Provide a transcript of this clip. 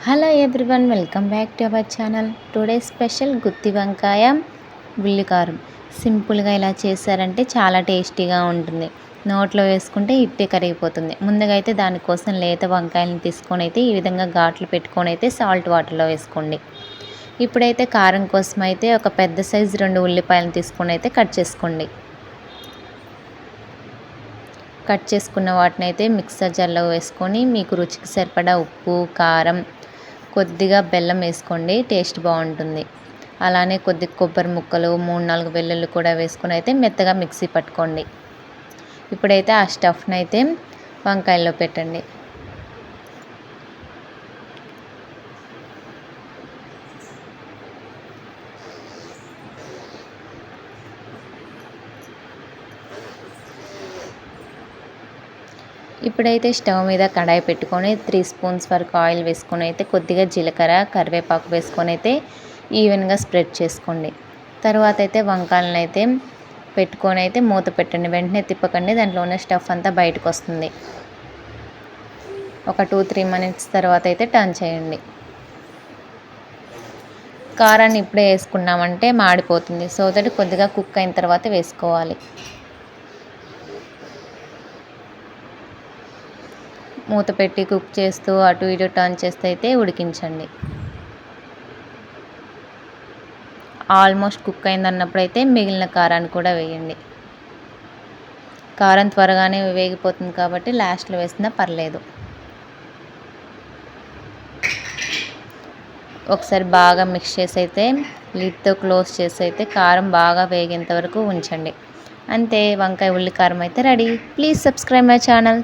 Hello everyone, welcome back to our channel. Today special గుత్తి వంకాయ ఉల్లికారం. సింపుల్గా ఇలా చేశారంటే చాలా టేస్టీగా ఉంటుంది. నోట్లో వేసుకుంటే ఇట్టే కరిగిపోతుంది. ముందుగా అయితే దానికోసం లేత వంకాయలను తీసుకొని అయితే ఈ విధంగా ఘాట్లు పెట్టుకొని అయితే సాల్ట్ వాటర్లో వేసుకోండి. ఇప్పుడైతే కారం కోసం అయితే ఒక పెద్ద సైజు 2 ఉల్లిపాయలను తీసుకొని అయితే కట్ చేసుకోండి. కట్ చేసుకున్న వాటిని అయితే మిక్సర్ జార్లో వేసుకొని మీకు రుచికి సరిపడా ఉప్పు, కారం, కొద్దిగా బెల్లం వేసుకోండి, టేస్ట్ బాగుంటుంది. అలానే కొద్ది కొబ్బరి ముక్కలు, 3-4 వెల్లుల్లి కూడా వేసుకొని అయితే మెత్తగా మిక్సీ పట్టుకోండి. ఇప్పుడైతే ఆ స్టఫ్ని అయితే వంకాయల్లో పెట్టండి. ఇప్పుడైతే స్టవ్ మీద కడాయి పెట్టుకొని 3 స్పూన్స్ వరకు ఆయిల్ వేసుకొని అయితే కొద్దిగా జీలకర్ర, కరివేపాకు వేసుకొని అయితే ఈవెన్గా స్ప్రెడ్ చేసుకోండి. తర్వాత అయితే వంకాయలను అయితే పెట్టుకొని అయితే మూత పెట్టండి. వెంటనే తిప్పకండి, దాంట్లో ఉన్న స్టఫ్ అంతా బయటకు వస్తుంది. ఒక 2-3 మినిట్స్ తర్వాత అయితే టర్న్ చేయండి. కారాన్ని ఇప్పుడే వేసుకున్నామంటే మాడిపోతుంది. సో దట్ కొద్దిగా కుక్ అయిన తర్వాత వేసుకోవాలి. మూత పెట్టి కుక్ చేస్తూ అటు ఇటు టర్న్ చేస్తే అయితే ఉడికించండి. ఆల్మోస్ట్ కుక్ అయిందన్నప్పుడైతే మిగిలిన కారాన్ని కూడా వేయండి. కారం త్వరగానే వేగిపోతుంది కాబట్టి లాస్ట్లో వేసినా పర్లేదు. ఒకసారి బాగా మిక్స్ చేసి అయితే లిడ్తో క్లోజ్ చేసి అయితే కారం బాగా వేగేంత వరకు ఉంచండి. అంతే, వంకాయ ఉల్లి కారం అయితే ready. Please subscribe my channel.